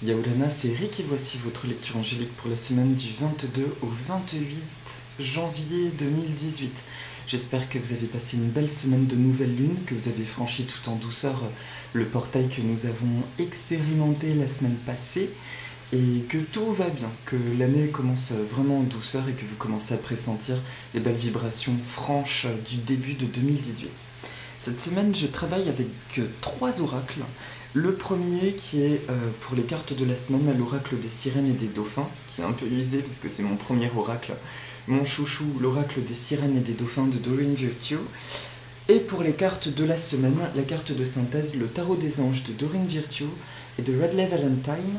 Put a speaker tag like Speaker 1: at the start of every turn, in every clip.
Speaker 1: Yaorana, c'est Eric et voici votre lecture angélique pour la semaine du 22 au 28 janvier 2018. J'espère que vous avez passé une belle semaine de nouvelle lune, que vous avez franchi tout en douceur le portail que nous avons expérimenté la semaine passée et que tout va bien, que l'année commence vraiment en douceur et que vous commencez à pressentir les belles vibrations franches du début de 2018. Cette semaine, je travaille avec 3 oracles. Le premier qui est pour les cartes de la semaine, l'oracle des sirènes et des dauphins, qui est un peu usé parce que c'est mon premier oracle. Mon chouchou, l'oracle des sirènes et des dauphins de Doreen Virtue. Et pour les cartes de la semaine, la carte de synthèse, le tarot des anges de Doreen Virtue et de Radley Valentine.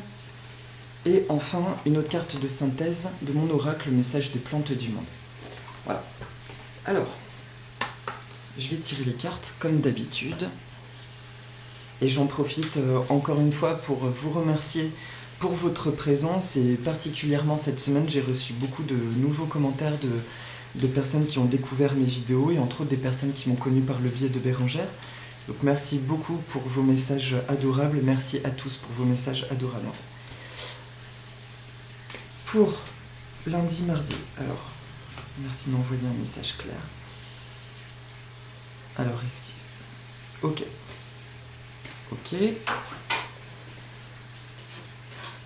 Speaker 1: Et enfin, une autre carte de synthèse de mon oracle, le message des plantes du monde. Voilà. Alors, je vais tirer les cartes comme d'habitude. Et j'en profite encore une fois pour vous remercier pour votre présence. Et particulièrement cette semaine, j'ai reçu beaucoup de nouveaux commentaires de personnes qui ont découvert mes vidéos et entre autres des personnes qui m'ont connu par le biais de Bérengère. Donc merci beaucoup pour vos messages adorables. Merci à tous pour vos messages adorables. En fait. Pour lundi, mardi, alors, merci de m'envoyer un message clair. Alors, esquive. Ok. Ok.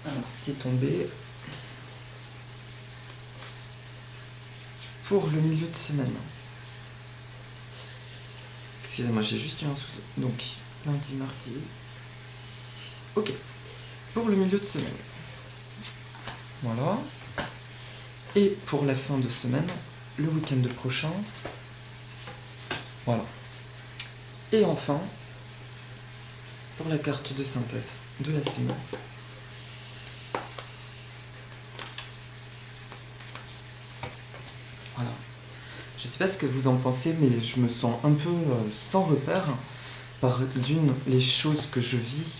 Speaker 1: Alors, c'est tombé. Pour le milieu de semaine. Excusez-moi, j'ai juste eu un souci. Donc, lundi, mardi. Ok. Pour le milieu de semaine. Voilà. Et pour la fin de semaine, le week-end prochain. Voilà. Et enfin, pour la carte de synthèse de la semaine. Voilà. Je ne sais pas ce que vous en pensez, mais je me sens un peu sans repère par d'une, les choses que je vis,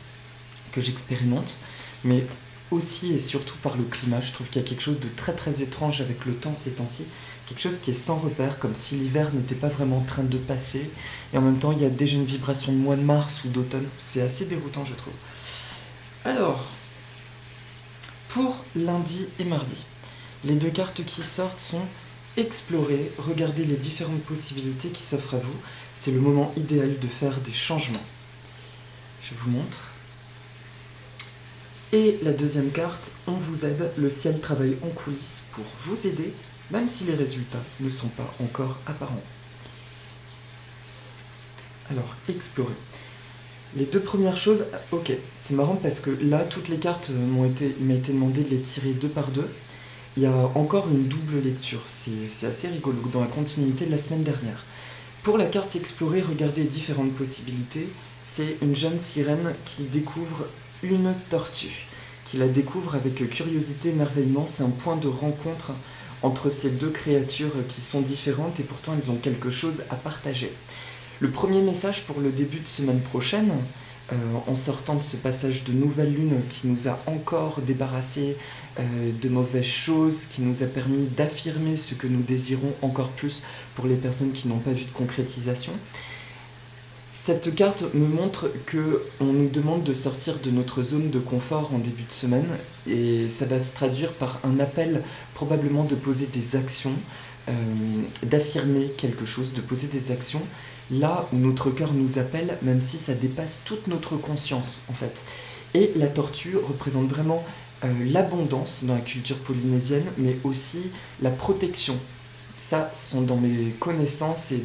Speaker 1: que j'expérimente, mais aussi et surtout par le climat. Je trouve qu'il y a quelque chose de très très étrange avec le temps ces temps-ci. Quelque chose qui est sans repère, comme si l'hiver n'était pas vraiment en train de passer. Et en même temps, il y a déjà une vibration de mois de mars ou d'automne. C'est assez déroutant, je trouve. Alors, pour lundi et mardi, les 2 cartes qui sortent sont explorer, regarder les différentes possibilités qui s'offrent à vous. C'est le moment idéal de faire des changements. Je vous montre. Et la deuxième carte, on vous aide, le ciel travaille en coulisses pour vous aider, même si les résultats ne sont pas encore apparents. Alors, explorer. Les 2 premières choses, ok, c'est marrant parce que là, toutes les cartes il m'a été demandé de les tirer 2 par 2. Il y a encore une double lecture, c'est assez rigolo, dans la continuité de la semaine dernière. Pour la carte explorer, regarder les différentes possibilités, c'est une jeune sirène qui découvre une tortue, qui la découvre avec curiosité et émerveillement. C'est un point de rencontre entre ces 2 créatures qui sont différentes et pourtant elles ont quelque chose à partager. Le premier message pour le début de semaine prochaine, en sortant de ce passage de nouvelle lune qui nous a encore débarrassé de mauvaises choses, qui nous a permis d'affirmer ce que nous désirons encore plus pour les personnes qui n'ont pas vu de concrétisation. Cette carte me montre qu'on nous demande de sortir de notre zone de confort en début de semaine et ça va se traduire par un appel probablement de poser des actions, d'affirmer quelque chose, de poser des actions là où notre cœur nous appelle, même si ça dépasse toute notre conscience en fait. Et la tortue représente vraiment l'abondance dans la culture polynésienne, mais aussi la protection. Ça sont dans mes connaissances et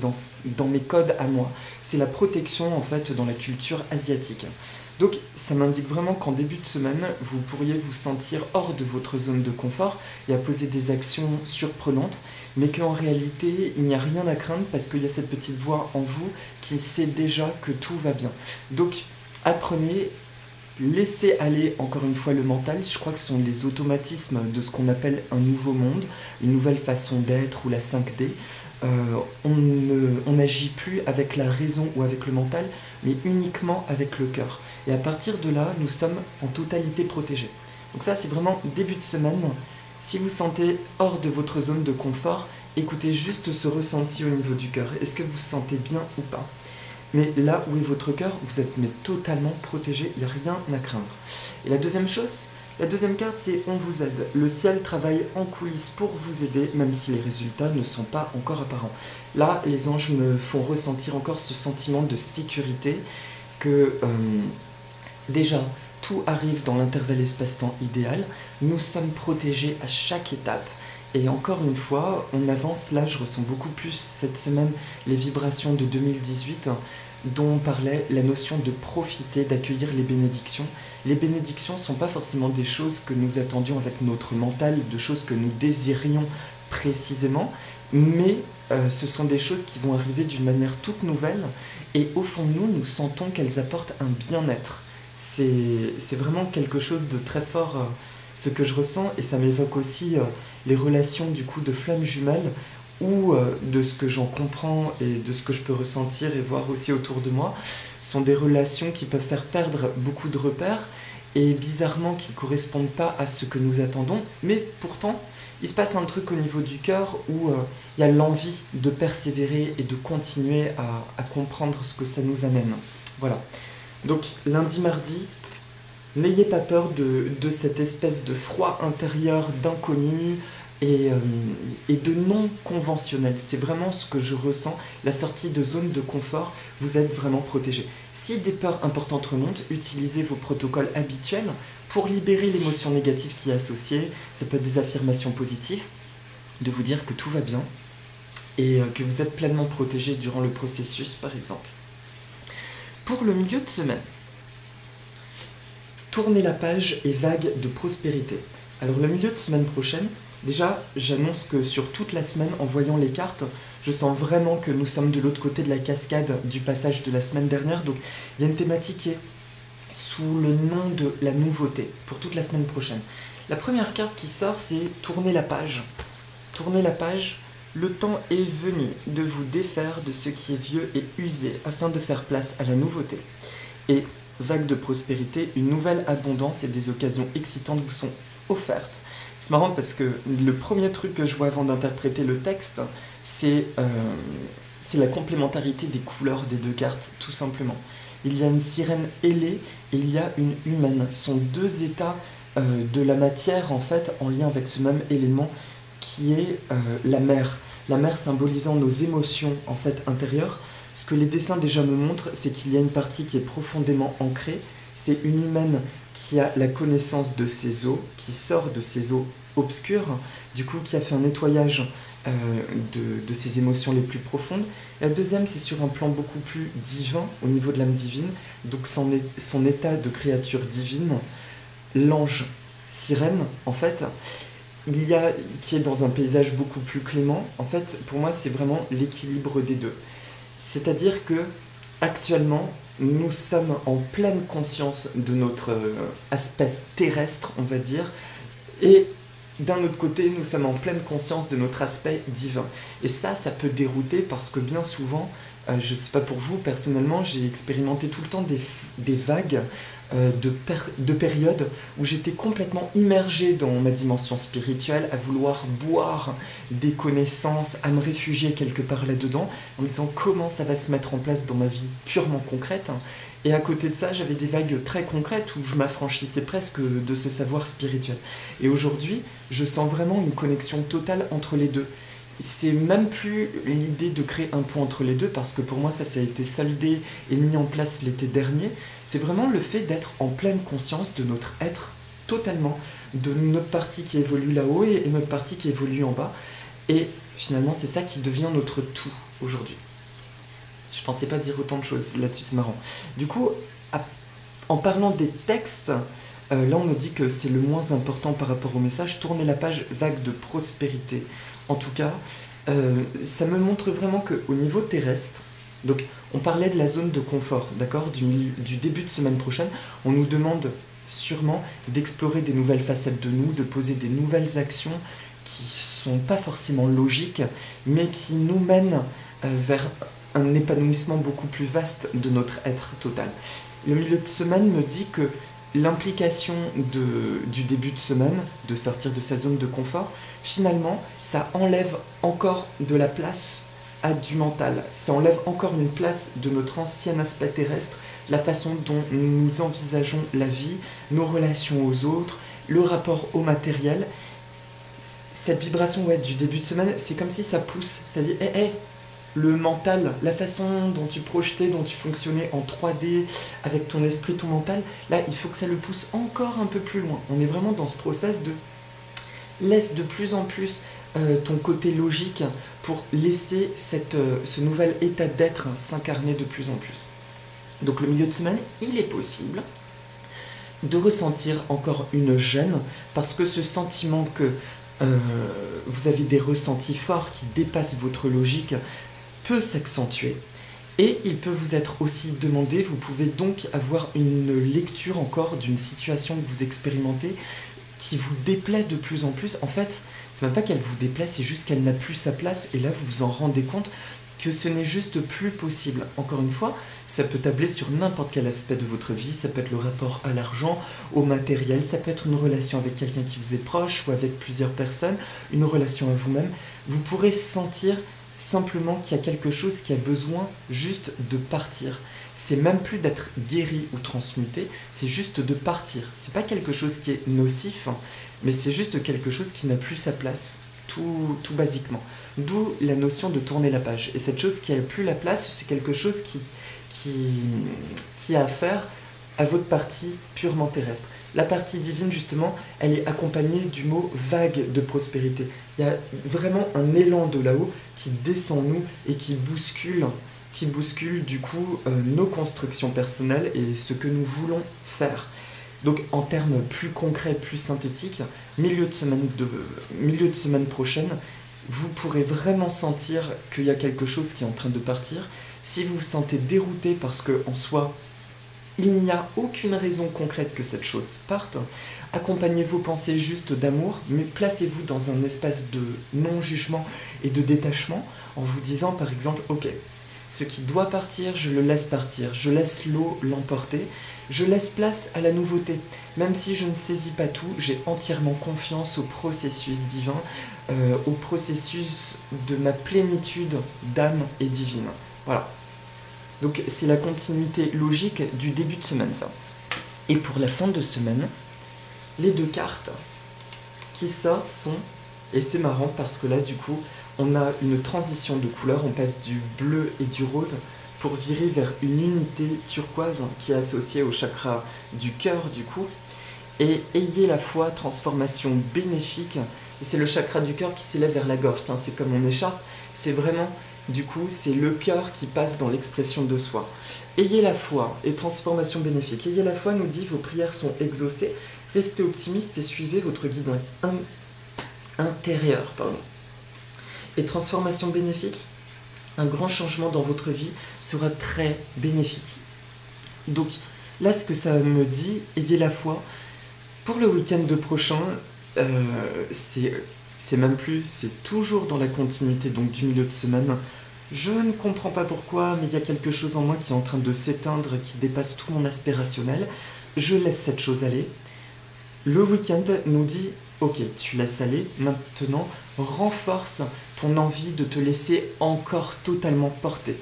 Speaker 1: dans mes codes à moi. C'est la protection en fait dans la culture asiatique. Donc ça m'indique vraiment qu'en début de semaine, vous pourriez vous sentir hors de votre zone de confort et à poser des actions surprenantes, mais qu'en réalité, il n'y a rien à craindre parce qu'il y a cette petite voix en vous qui sait déjà que tout va bien. Donc apprenez, laissez aller encore une fois le mental. Je crois que ce sont les automatismes de ce qu'on appelle un nouveau monde, une nouvelle façon d'être ou la 5D. On n'agit plus avec la raison ou avec le mental, mais uniquement avec le cœur. Et à partir de là, nous sommes en totalité protégés. Donc ça, c'est vraiment début de semaine. Si vous sentez hors de votre zone de confort, écoutez juste ce ressenti au niveau du cœur. Est-ce que vous vous sentez bien ou pas ? Mais là où est votre cœur, vous êtes mais totalement protégé, il n'y a rien à craindre. Et la deuxième chose, la deuxième carte, c'est on vous aide. Le ciel travaille en coulisses pour vous aider, même si les résultats ne sont pas encore apparents. Là, les anges me font ressentir encore ce sentiment de sécurité que déjà, tout arrive dans l'intervalle espace-temps idéal. Nous sommes protégés à chaque étape. Et encore une fois, on avance, là je ressens beaucoup plus cette semaine les vibrations de 2018 dont on parlait, la notion de profiter, d'accueillir les bénédictions. Les bénédictions ne sont pas forcément des choses que nous attendions avec notre mental, de choses que nous désirions précisément, mais ce sont des choses qui vont arriver d'une manière toute nouvelle et au fond de nous, nous sentons qu'elles apportent un bien-être. C'est vraiment quelque chose de très fort ce que je ressens et ça m'évoque aussi les relations du coup de flammes jumelles ou de ce que j'en comprends et de ce que je peux ressentir et voir aussi autour de moi sont des relations qui peuvent faire perdre beaucoup de repères et bizarrement qui ne correspondent pas à ce que nous attendons, mais pourtant il se passe un truc au niveau du cœur où il y a l'envie de persévérer et de continuer à comprendre ce que ça nous amène. Voilà. Donc lundi, mardi, n'ayez pas peur de cette espèce de froid intérieur, d'inconnu et de non conventionnel. C'est vraiment ce que je ressens, la sortie de zone de confort, vous êtes vraiment protégé. Si des peurs importantes remontent, utilisez vos protocoles habituels pour libérer l'émotion négative qui est associée. Ça peut être des affirmations positives, de vous dire que tout va bien et que vous êtes pleinement protégé durant le processus par exemple. Pour le milieu de semaine, tournez la page et vague de prospérité. Alors le milieu de semaine prochaine, déjà j'annonce que sur toute la semaine, en voyant les cartes, je sens vraiment que nous sommes de l'autre côté de la cascade du passage de la semaine dernière. Donc il y a une thématique qui est sous le nom de la nouveauté pour toute la semaine prochaine. La première carte qui sort, c'est tourner la page. Tourner la page. Le temps est venu de vous défaire de ce qui est vieux et usé afin de faire place à la nouveauté. Et vague de prospérité, une nouvelle abondance et des occasions excitantes vous sont offertes. C'est marrant parce que le premier truc que je vois avant d'interpréter le texte, c'est la complémentarité des couleurs des deux cartes, tout simplement. Il y a une sirène ailée et il y a une humaine. Ce sont deux états de la matière en fait en lien avec ce même élément qui est la mer. La mer symbolisant nos émotions en fait intérieures. Ce que les dessins déjà me montrent, c'est qu'il y a une partie qui est profondément ancrée. C'est une humaine qui a la connaissance de ses eaux, qui sort de ses eaux obscures, du coup qui a fait un nettoyage de ses émotions les plus profondes. Et la deuxième, c'est sur un plan beaucoup plus divin, au niveau de l'âme divine, donc son état de créature divine, l'ange sirène, en fait, qui est dans un paysage beaucoup plus clément. En fait, pour moi, c'est vraiment l'équilibre des deux. C'est-à-dire que actuellement, nous sommes en pleine conscience de notre aspect terrestre, on va dire, et d'un autre côté, nous sommes en pleine conscience de notre aspect divin. Et ça peut dérouter parce que bien souvent, je ne sais pas pour vous, personnellement, j'ai expérimenté tout le temps des vagues de périodes où j'étais complètement immergé dans ma dimension spirituelle, à vouloir boire des connaissances, à me réfugier quelque part là-dedans, en me disant comment ça va se mettre en place dans ma vie purement concrète. Et à côté de ça, j'avais des vagues très concrètes où je m'affranchissais presque de ce savoir spirituel. Et aujourd'hui, je sens vraiment une connexion totale entre les deux. C'est même plus l'idée de créer un pont entre les deux, parce que pour moi ça a été soldé et mis en place l'été dernier. C'est vraiment le fait d'être en pleine conscience de notre être totalement, de notre partie qui évolue là-haut et notre partie qui évolue en bas. Et finalement c'est ça qui devient notre tout aujourd'hui. Je pensais pas dire autant de choses là-dessus, c'est marrant. Du coup, en parlant des textes, là on me dit que c'est le moins important par rapport au message. Tournez la page, vague de prospérité. En tout cas, ça me montre vraiment qu'au niveau terrestre, donc on parlait de la zone de confort, d'accord, du début de semaine prochaine, on nous demande sûrement d'explorer des nouvelles facettes de nous, de poser des nouvelles actions qui sont pas forcément logiques, mais qui nous mènent vers un épanouissement beaucoup plus vaste de notre être total. Le milieu de semaine me dit que l'implication du début de semaine, de sortir de sa zone de confort, finalement, ça enlève encore de la place à du mental. Ça enlève encore une place de notre ancien aspect terrestre, la façon dont nous envisageons la vie, nos relations aux autres, le rapport au matériel. Cette vibration du début de semaine, c'est comme si ça pousse, ça dit le mental, la façon dont tu projetais, dont tu fonctionnais en 3D avec ton esprit, ton mental, là il faut que ça le pousse encore un peu plus loin. On est vraiment dans ce process de laisse de plus en plus ton côté logique pour laisser ce nouvel état d'être s'incarner de plus en plus. Donc le milieu de semaine, il est possible de ressentir encore une gêne parce que ce sentiment que vous avez des ressentis forts qui dépassent votre logique peut s'accentuer. Et il peut vous être aussi demandé, vous pouvez donc avoir une lecture encore d'une situation que vous expérimentez qui vous déplaît de plus en plus. En fait, c'est même pas qu'elle vous déplaît, c'est juste qu'elle n'a plus sa place et là vous vous en rendez compte que ce n'est juste plus possible. Encore une fois, ça peut tabler sur n'importe quel aspect de votre vie, ça peut être le rapport à l'argent, au matériel, ça peut être une relation avec quelqu'un qui vous est proche ou avec plusieurs personnes, une relation à vous-même. Vous pourrez sentir simplement qu'il y a quelque chose qui a besoin juste de partir. C'est même plus d'être guéri ou transmuté, c'est juste de partir. C'est pas quelque chose qui est nocif, mais c'est juste quelque chose qui n'a plus sa place, tout basiquement. D'où la notion de tourner la page. Et cette chose qui n'a plus la place, c'est quelque chose qui a affaire à votre partie purement terrestre. La partie divine, justement, elle est accompagnée du mot vague de prospérité. Il y a vraiment un élan de là-haut qui descend nous et qui bouscule du coup nos constructions personnelles et ce que nous voulons faire. Donc en termes plus concrets, plus synthétiques, milieu de semaine prochaine, vous pourrez vraiment sentir qu'il y a quelque chose qui est en train de partir. Si vous vous sentez dérouté parce qu'en soi, il n'y a aucune raison concrète que cette chose parte, accompagnez vos pensées juste d'amour, mais placez-vous dans un espace de non-jugement et de détachement en vous disant par exemple, ok, ce qui doit partir, je le laisse partir, je laisse l'eau l'emporter, je laisse place à la nouveauté. Même si je ne saisis pas tout, j'ai entièrement confiance au processus divin, au processus de ma plénitude d'âme et divine. Voilà. Donc c'est la continuité logique du début de semaine, ça. Et pour la fin de semaine, les deux cartes qui sortent sont, et c'est marrant parce que là du coup, on a une transition de couleur, on passe du bleu et du rose pour virer vers une unité turquoise qui est associée au chakra du cœur du coup. Et ayez la foi, transformation bénéfique, et c'est le chakra du cœur qui s'élève vers la gorge, c'est comme mon écharpe, c'est vraiment, du coup, c'est le cœur qui passe dans l'expression de soi. Ayez la foi et transformation bénéfique. Ayez la foi nous dit vos prières sont exaucées, restez optimiste et suivez votre guide intérieur. Et transformation bénéfique, un grand changement dans votre vie sera très bénéfique. Donc là, ce que ça me dit, ayez la foi. Pour le week-end prochain, c'est même plus, c'est toujours dans la continuité donc du milieu de semaine. Je ne comprends pas pourquoi, mais il y a quelque chose en moi qui est en train de s'éteindre, qui dépasse tout mon aspect rationnel. Je laisse cette chose aller. Le week-end nous dit, ok, tu laisses aller, maintenant renforce ton envie de te laisser encore totalement porter.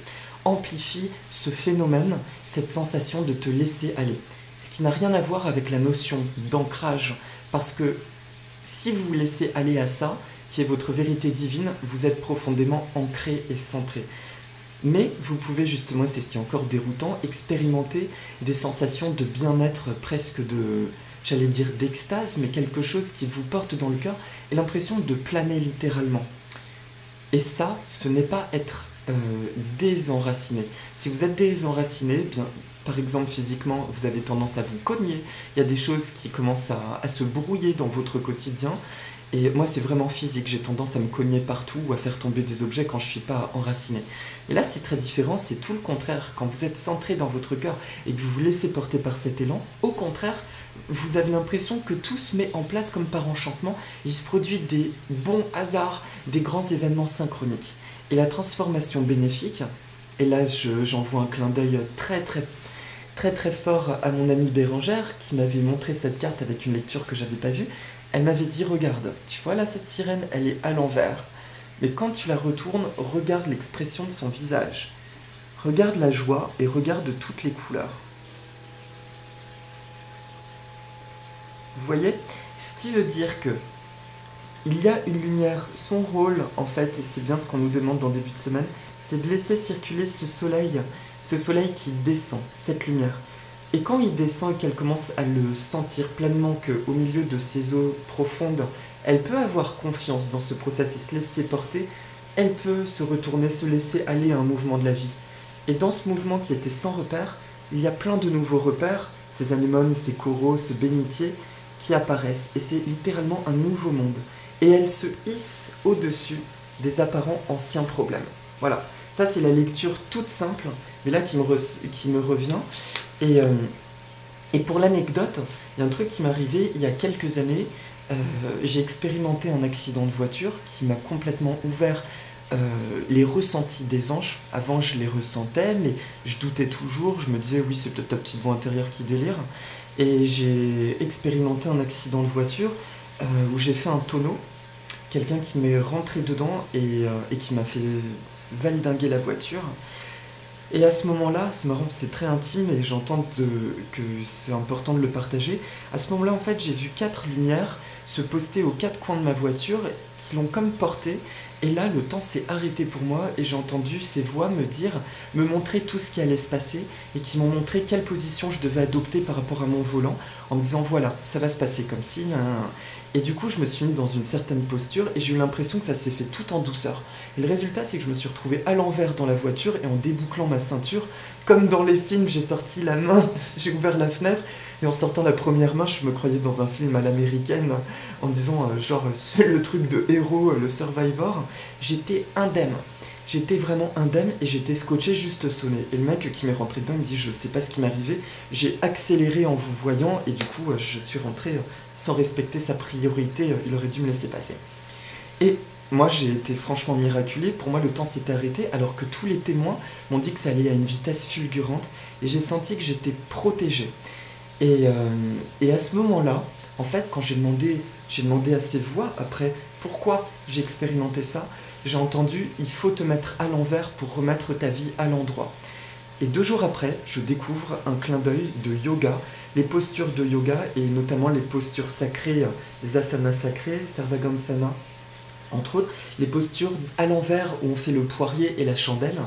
Speaker 1: Amplifie ce phénomène, cette sensation de te laisser aller. Ce qui n'a rien à voir avec la notion d'ancrage, parce que si vous vous laissez aller à ça, qui est votre vérité divine, vous êtes profondément ancré et centré. Mais vous pouvez justement, et c'est ce qui est encore déroutant, expérimenter des sensations de bien-être, presque de, j'allais dire d'extase, mais quelque chose qui vous porte dans le cœur, et l'impression de planer littéralement. Et ça, ce n'est pas être désenraciné. Si vous êtes désenraciné, bien, par exemple physiquement, vous avez tendance à vous cogner, il y a des choses qui commencent à se brouiller dans votre quotidien, et moi c'est vraiment physique, j'ai tendance à me cogner partout ou à faire tomber des objets quand je ne suis pas enraciné. Et là c'est très différent, c'est tout le contraire. Quand vous êtes centré dans votre cœur et que vous vous laissez porter par cet élan, au contraire, vous avez l'impression que tout se met en place comme par enchantement, il se produit des bons hasards, des grands événements synchroniques. Et la transformation bénéfique, et là j'envoie un clin d'œil très fort à mon amie Bérangère qui m'avait montré cette carte avec une lecture que j'avais pas vue. Elle m'avait dit, regarde, tu vois là cette sirène, elle est à l'envers. Mais quand tu la retournes, regarde l'expression de son visage. Regarde la joie et regarde toutes les couleurs. Vous voyez? Ce qui veut dire que il y a une lumière. Son rôle, en fait, et c'est bien ce qu'on nous demande dans le début de semaine, c'est de laisser circuler ce soleil qui descend, cette lumière. Et quand il descend et qu'elle commence à le sentir pleinement qu'au milieu de ses eaux profondes, elle peut avoir confiance dans ce process et se laisser porter, elle peut se retourner, se laisser aller à un mouvement de la vie. Et dans ce mouvement qui était sans repère, il y a plein de nouveaux repères, ces anémones, ces coraux, ce bénitier, qui apparaissent. Et c'est littéralement un nouveau monde. Et elle se hisse au-dessus des apparents anciens problèmes. Voilà, ça c'est la lecture toute simple, mais là qui me revient. Et pour l'anecdote, il y a un truc qui m'est arrivé il y a quelques années. J'ai expérimenté un accident de voiture qui m'a complètement ouvert les ressentis des anges. Avant, je les ressentais, mais je doutais toujours. Je me disais, oui, c'est peut-être ta petite voix intérieure qui délire. Et j'ai expérimenté un accident de voiture où j'ai fait un tonneau. Quelqu'un qui m'est rentré dedans et qui m'a fait valdinguer la voiture. Et à ce moment-là, c'est marrant, c'est très intime et j'entends que c'est important de le partager. À ce moment-là, en fait, j'ai vu 4 lumières se poster aux 4 coins de ma voiture qui l'ont comme porté. Et là, le temps s'est arrêté pour moi et j'ai entendu ces voix me montrer tout ce qui allait se passer et qui m'ont montré quelle position je devais adopter par rapport à mon volant en me disant voilà, ça va se passer comme ci. Et du coup, je me suis mis dans une certaine posture et j'ai eu l'impression que ça s'est fait tout en douceur. Et le résultat, c'est que je me suis retrouvé à l'envers dans la voiture et en débouclant ma ceinture, comme dans les films, j'ai sorti la main, j'ai ouvert la fenêtre et en sortant la première main, je me croyais dans un film à l'américaine en disant genre c'est le truc de héros, le Survivor. J'étais indemne. J'étais vraiment indemne et j'étais scotché juste sonné. Et le mec qui m'est rentré dedans, il me dit je sais pas ce qui m'est arrivé, j'ai accéléré en vous voyant et du coup je suis rentré sans respecter sa priorité, il aurait dû me laisser passer. Et moi j'ai été franchement miraculé, pour moi le temps s'était arrêté alors que tous les témoins m'ont dit que ça allait à une vitesse fulgurante et j'ai senti que j'étais protégé. Et à ce moment-là, en fait quand j'ai demandé à ces voix après pourquoi j'ai expérimenté ça, j'ai entendu il faut te mettre à l'envers pour remettre ta vie à l'endroit. Et 2 jours après, je découvre un clin d'œil de yoga, les postures de yoga et notamment les postures sacrées, les asanas sacrés, Sarvagansana, entre autres, les postures à l'envers où on fait le poirier et la chandelle.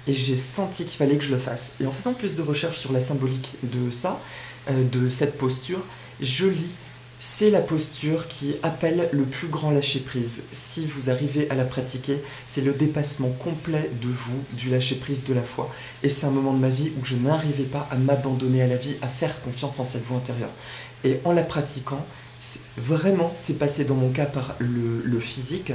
Speaker 1: Et j'ai senti qu'il fallait que je le fasse. Et en faisant plus de recherches sur la symbolique de ça, de cette posture, je lis. C'est la posture qui appelle le plus grand lâcher-prise. Si vous arrivez à la pratiquer, c'est le dépassement complet de vous, du lâcher-prise de la foi. Et c'est un moment de ma vie où je n'arrivais pas à m'abandonner à la vie, à faire confiance en cette voix intérieure. Et en la pratiquant, vraiment, c'est passé dans mon cas par le physique.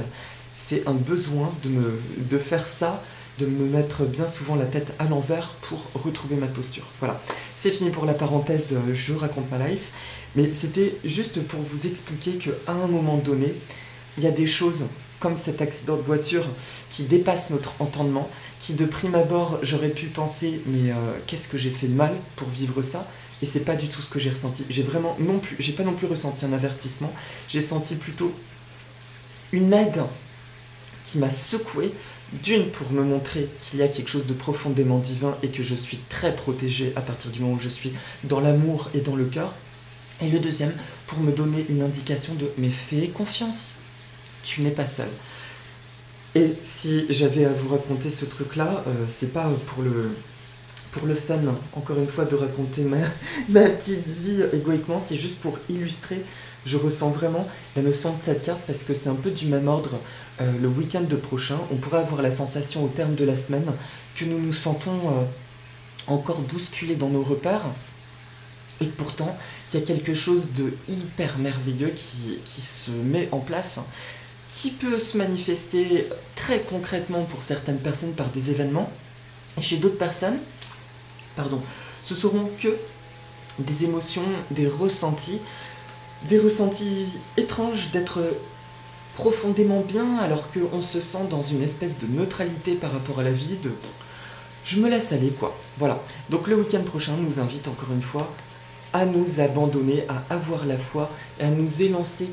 Speaker 1: C'est un besoin de faire ça, de me mettre bien souvent la tête à l'envers pour retrouver ma posture. Voilà, c'est fini pour la parenthèse, je raconte ma life. Mais c'était juste pour vous expliquer qu'à un moment donné, il y a des choses comme cet accident de voiture qui dépassent notre entendement, qui de prime abord j'aurais pu penser mais qu'est-ce que j'ai fait de mal pour vivre ça? Et c'est pas du tout ce que j'ai ressenti. J'ai pas non plus ressenti un avertissement, j'ai senti plutôt une aide qui m'a secoué, d'une pour me montrer qu'il y a quelque chose de profondément divin et que je suis très protégé à partir du moment où je suis dans l'amour et dans le cœur. Et le deuxième, pour me donner une indication de « mais fais confiance, tu n'es pas seul ». Et si j'avais à vous raconter ce truc-là, c'est pas pour le fun, encore une fois, de raconter ma petite vie égoïquement, c'est juste pour illustrer, je ressens vraiment la notion de cette carte parce que c'est un peu du même ordre. Le week-end prochain, on pourrait avoir la sensation au terme de la semaine que nous nous sentons encore bousculés dans nos repères. Et pourtant, il y a quelque chose de hyper merveilleux qui se met en place, qui peut se manifester très concrètement pour certaines personnes par des événements. Et chez d'autres personnes, ce seront que des émotions, des ressentis étranges d'être profondément bien alors qu'on se sent dans une espèce de neutralité par rapport à la vie, je me laisse aller quoi. Voilà, donc le week-end prochain nous invite encore une fois à nous abandonner, à avoir la foi et à nous élancer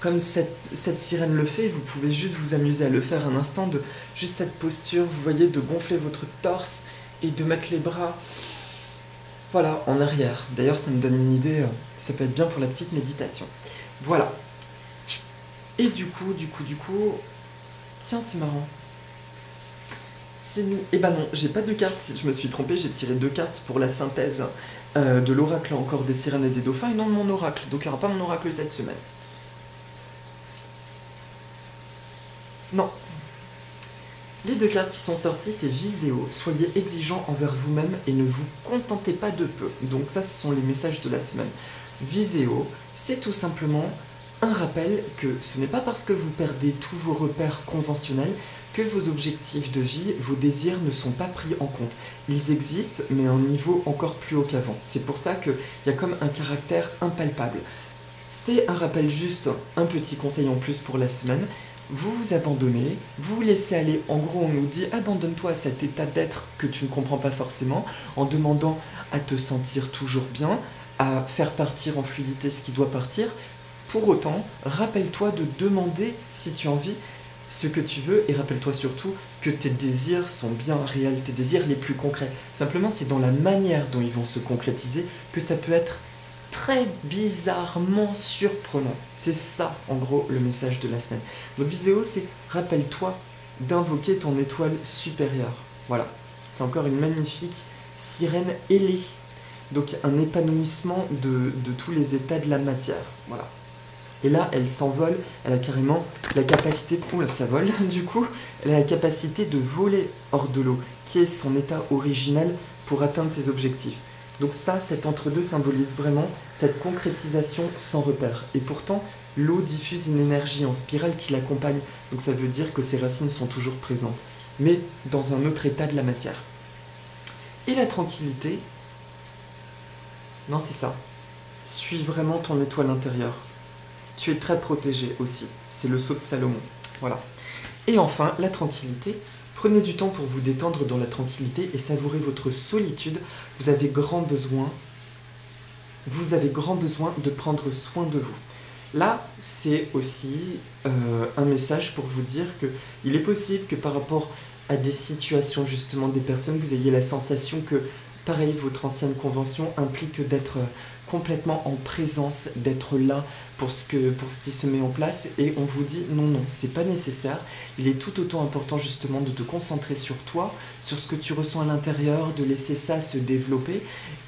Speaker 1: comme cette sirène le fait. Vous pouvez juste vous amuser à le faire un instant, de juste cette posture, vous voyez, de gonfler votre torse et de mettre les bras, voilà, en arrière. D'ailleurs, ça me donne une idée, ça peut être bien pour la petite méditation. Voilà. Et du coup, tiens, c'est marrant. Eh ben non, j'ai pas de cartes, je me suis trompé, j'ai tiré 2 cartes pour la synthèse de l'oracle encore des sirènes et des dauphins, et non de mon oracle, donc il n'y aura pas mon oracle cette semaine. Non. Les 2 cartes qui sont sorties, c'est Viséo, soyez exigeant envers vous-même et ne vous contentez pas de peu. Donc ça, ce sont les messages de la semaine. Viséo, c'est tout simplement un rappel que ce n'est pas parce que vous perdez tous vos repères conventionnels que vos objectifs de vie, vos désirs ne sont pas pris en compte. Ils existent, mais à un niveau encore plus haut qu'avant. C'est pour ça qu'il y a comme un caractère impalpable. C'est un rappel juste, un petit conseil en plus pour la semaine. Vous vous abandonnez, vous vous laissez aller. En gros, on nous dit abandonne-toi à cet état d'être que tu ne comprends pas forcément, en demandant à te sentir toujours bien, à faire partir en fluidité ce qui doit partir. Pour autant, rappelle-toi de demander si tu as envie ce que tu veux, et rappelle-toi surtout que tes désirs sont bien réels, tes désirs les plus concrets. Simplement, c'est dans la manière dont ils vont se concrétiser que ça peut être très bizarrement surprenant. C'est ça, en gros, le message de la semaine. Donc, Viséo, c'est rappelle-toi d'invoquer ton étoile supérieure. Voilà. C'est encore une magnifique sirène ailée. Donc, un épanouissement de tous les états de la matière. Voilà. Et là, elle s'envole, elle a carrément la capacité, oula, ça vole du coup, elle a la capacité de voler hors de l'eau, qui est son état originel pour atteindre ses objectifs. Donc ça, cet entre-deux symbolise vraiment cette concrétisation sans repère. Et pourtant, l'eau diffuse une énergie en spirale qui l'accompagne, donc ça veut dire que ses racines sont toujours présentes, mais dans un autre état de la matière. Et la tranquillité, non c'est ça, suis vraiment ton étoile intérieure. Tu es très protégé aussi, c'est le sceau de Salomon. Voilà. Et enfin, la tranquillité. Prenez du temps pour vous détendre dans la tranquillité et savourer votre solitude. Vous avez grand besoin de prendre soin de vous. Là, c'est aussi un message pour vous dire qu'il est possible que par rapport à des situations, justement, des personnes, vous ayez la sensation que, pareil, votre ancienne convention implique d'être complètement en présence, d'être là pour ce qui se met en place, et on vous dit non, c'est pas nécessaire. Il est tout autant important justement de te concentrer sur toi, sur ce que tu ressens à l'intérieur, de laisser ça se développer,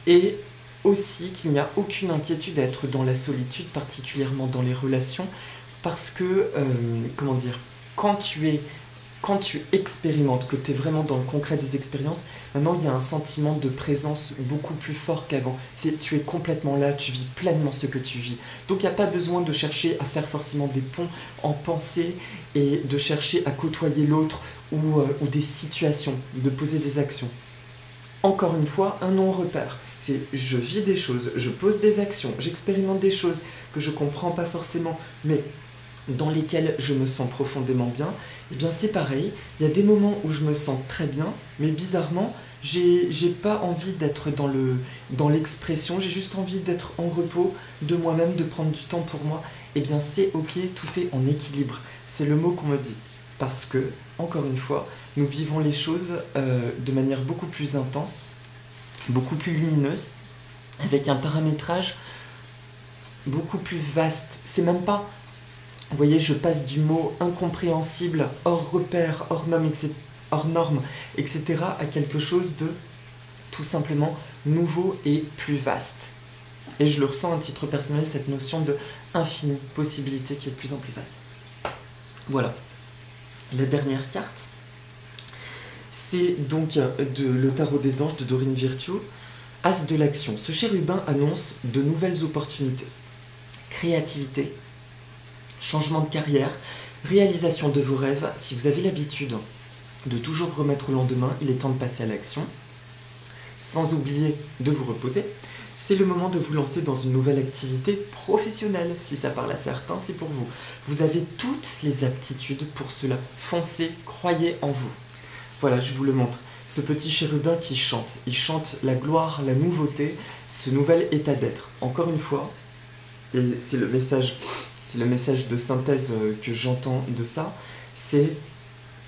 Speaker 1: et aussi qu'il n'y a aucune inquiétude à être dans la solitude, particulièrement dans les relations, parce que, comment dire, quand tu expérimentes, que tu es vraiment dans le concret des expériences, maintenant il y a un sentiment de présence beaucoup plus fort qu'avant. Tu es complètement là, tu vis pleinement ce que tu vis. Donc il n'y a pas besoin de chercher à faire forcément des ponts en pensée et de chercher à côtoyer l'autre ou des situations, de poser des actions. Encore une fois, un non-repère. C'est je vis des choses, je pose des actions, j'expérimente des choses que je ne comprends pas forcément, mais dans lesquels je me sens profondément bien, eh bien c'est pareil, il y a des moments où je me sens très bien, mais bizarrement, j'ai pas envie d'être dans l'expression, j'ai juste envie d'être en repos de moi-même, de prendre du temps pour moi. Eh bien c'est ok, tout est en équilibre, c'est le mot qu'on me dit. Parce que, encore une fois, nous vivons les choses de manière beaucoup plus intense, beaucoup plus lumineuse, avec un paramétrage beaucoup plus vaste. C'est même pas... Vous voyez, je passe du mot incompréhensible, hors repère, hors norme, etc. à quelque chose de tout simplement nouveau et plus vaste. Et je le ressens à titre personnel, cette notion de infinie possibilité qui est de plus en plus vaste. Voilà. La dernière carte, c'est donc le tarot des anges de Dorine Virtue, As de l'action. Ce chérubin annonce de nouvelles opportunités, créativité, changement de carrière, réalisation de vos rêves. Si vous avez l'habitude de toujours remettre au lendemain, il est temps de passer à l'action, sans oublier de vous reposer. C'est le moment de vous lancer dans une nouvelle activité professionnelle. Si ça parle à certains, c'est pour vous. Vous avez toutes les aptitudes pour cela. Foncez, croyez en vous. Voilà, je vous le montre. ce petit chérubin qui chante. Il chante la gloire, la nouveauté, ce nouvel état d'être. Encore une fois, et c'est le message de synthèse que j'entends de ça, c'est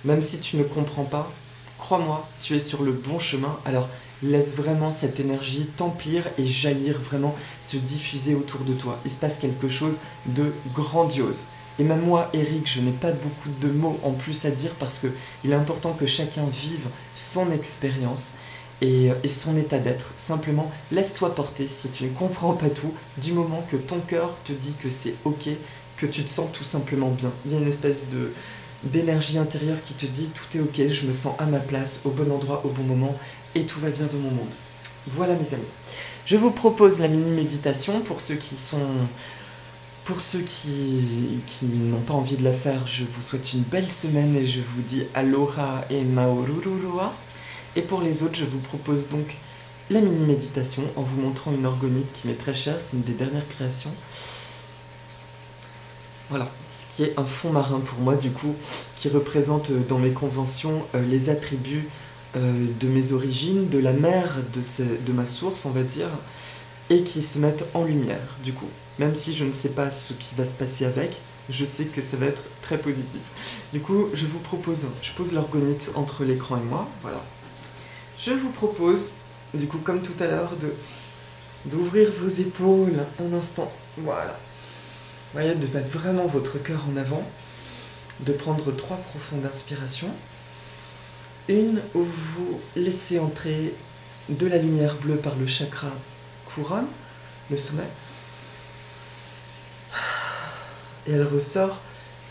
Speaker 1: même si tu ne comprends pas, crois-moi, tu es sur le bon chemin, alors laisse vraiment cette énergie t'emplir et jaillir, vraiment se diffuser autour de toi. Il se passe quelque chose de grandiose. Et même moi, Eric, je n'ai pas beaucoup de mots en plus à dire parce qu'il est important que chacun vive son expérience et son état d'être. Simplement, laisse-toi porter si tu ne comprends pas tout, du moment que ton cœur te dit que c'est ok, que tu te sens tout simplement bien. Il y a une espèce d'énergie intérieure qui te dit tout est ok, je me sens à ma place, au bon endroit, au bon moment, et tout va bien dans mon monde. Voilà mes amis. Je vous propose la mini-méditation pour ceux qui sont... Pour ceux qui n'ont pas envie de la faire, je vous souhaite une belle semaine et je vous dis aloha et maorururua. Et pour les autres, je vous propose donc la mini-méditation en vous montrant une orgonite qui m'est très chère, c'est une des dernières créations. Voilà, ce qui est un fond marin pour moi du coup, qui représente dans mes conventions les attributs de mes origines, de la mer, de ma source on va dire, et qui se mettent en lumière du coup. Même si je ne sais pas ce qui va se passer avec, je sais que ça va être très positif. Du coup, je pose l'orgonite entre l'écran et moi, voilà. Je vous propose, du coup comme tout à l'heure, d'ouvrir vos épaules un instant, voilà. Vous voyez, de mettre vraiment votre cœur en avant, de prendre 3 profondes inspirations. Une où vous laissez entrer de la lumière bleue par le chakra couronne, le sommet. Et elle ressort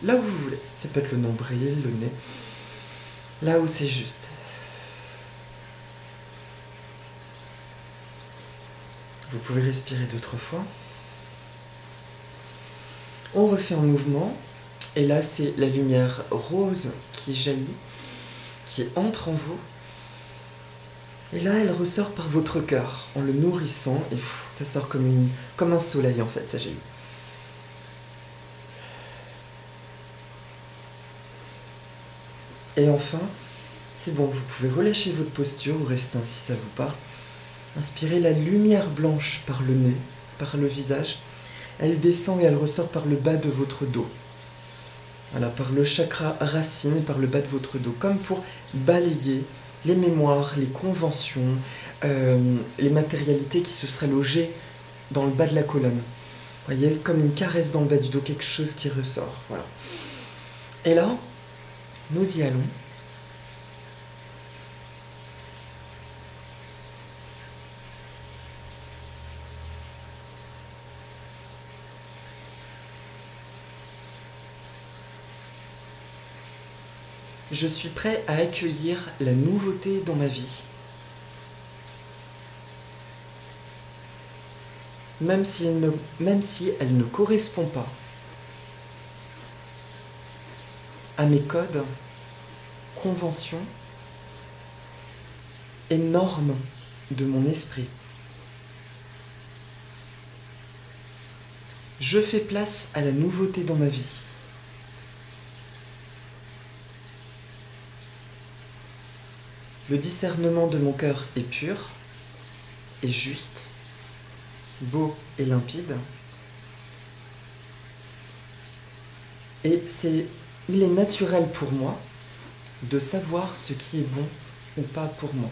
Speaker 1: là où vous voulez. Ça peut être le nombril, le nez, là où c'est juste. Vous pouvez respirer 2-3 fois. On refait un mouvement. Et là, c'est la lumière rose qui jaillit, qui entre en vous. Et là, elle ressort par votre cœur, en le nourrissant. Et ça sort comme un soleil, en fait, ça jaillit. Et enfin, c'est bon, vous pouvez relâcher votre posture ou rester ainsi si ça vous parle. Inspirez la lumière blanche par le nez, par le visage. Elle descend et elle ressort par le bas de votre dos. Voilà, par le chakra racine et par le bas de votre dos, comme pour balayer les mémoires, les conventions, les matérialités qui se seraient logées dans le bas de la colonne. Vous voyez, comme une caresse dans le bas du dos, quelque chose qui ressort. Voilà. Et là, nous y allons. Je suis prêt à accueillir la nouveauté dans ma vie. Même si elle ne correspond pas à mes codes, conventions et normes de mon esprit. Je fais place à la nouveauté dans ma vie. Le discernement de mon cœur est pur, est juste, beau et limpide. Et il est naturel pour moi de savoir ce qui est bon ou pas pour moi.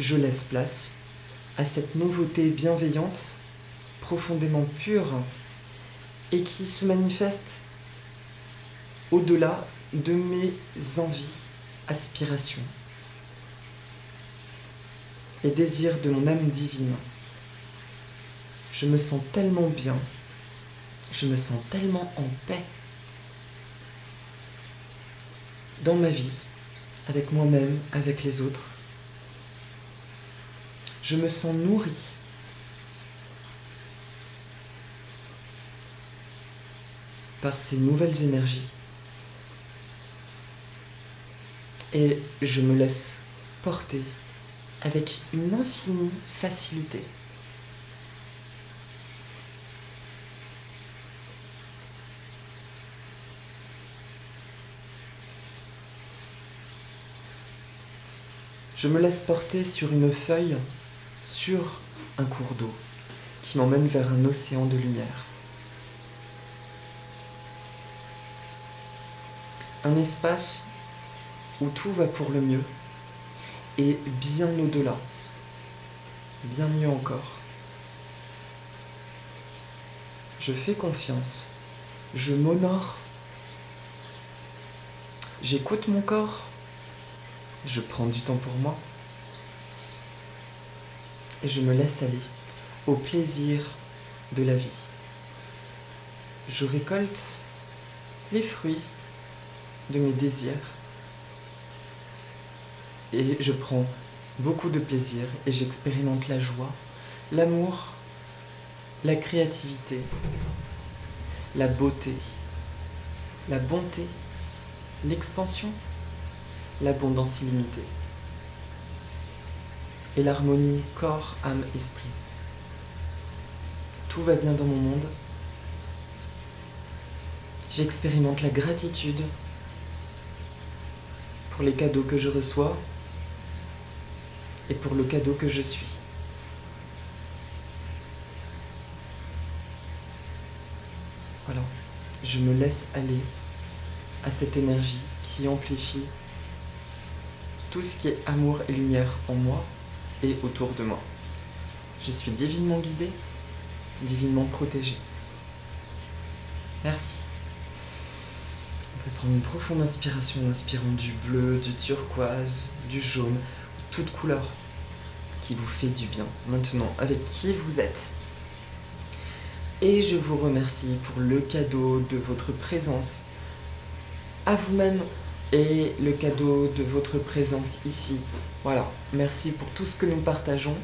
Speaker 1: Je laisse place à cette nouveauté bienveillante, profondément pure, et qui se manifeste au-delà de mes envies, aspirations et désirs de mon âme divine. Je me sens tellement bien, je me sens tellement en paix dans ma vie, avec moi-même, avec les autres. Je me sens nourri par ces nouvelles énergies. Et je me laisse porter avec une infinie facilité. Je me laisse porter sur une feuille, sur un cours d'eau qui m'emmène vers un océan de lumière. Un espace où tout va pour le mieux et bien au-delà, bien mieux encore. Je fais confiance, je m'honore, j'écoute mon corps, je prends du temps pour moi et je me laisse aller au plaisir de la vie. Je récolte les fruits de mes désirs et je prends beaucoup de plaisir et j'expérimente la joie, l'amour, la créativité, la beauté, la bonté, l'expansion, l'abondance illimitée et l'harmonie corps, âme, esprit. Tout va bien dans mon monde. J'expérimente la gratitude pour les cadeaux que je reçois et pour le cadeau que je suis. Voilà, je me laisse aller à cette énergie qui amplifie tout ce qui est amour et lumière en moi et autour de moi. Je suis divinement guidé, divinement protégé. Merci. On peut prendre une profonde inspiration en inspirant du bleu, du turquoise, du jaune, toute couleur qui vous fait du bien. Maintenant, avec qui vous êtes. Et je vous remercie pour le cadeau de votre présence à vous-même et le cadeau de votre présence ici. Voilà, merci pour tout ce que nous partageons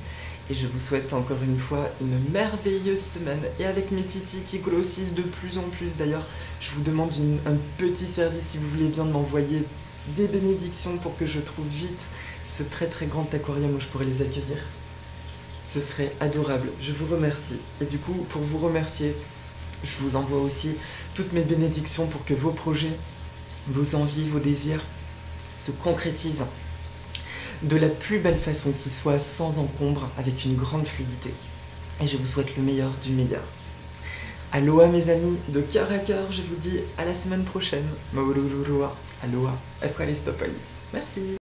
Speaker 1: et je vous souhaite encore une fois une merveilleuse semaine. Et avec mes titis qui grossissent de plus en plus d'ailleurs, je vous demande un petit service si vous voulez bien de m'envoyer des bénédictions pour que je trouve vite ce très très grand aquarium où je pourrais les accueillir. Ce serait adorable, je vous remercie. Et du coup, pour vous remercier, je vous envoie aussi toutes mes bénédictions pour que vos projets, vos envies, vos désirs se concrétisent de la plus belle façon qui soit, sans encombre, avec une grande fluidité. Et je vous souhaite le meilleur du meilleur. Aloha mes amis, de cœur à cœur, je vous dis à la semaine prochaine. Maurururua, aloha, efkaristo pai. Merci.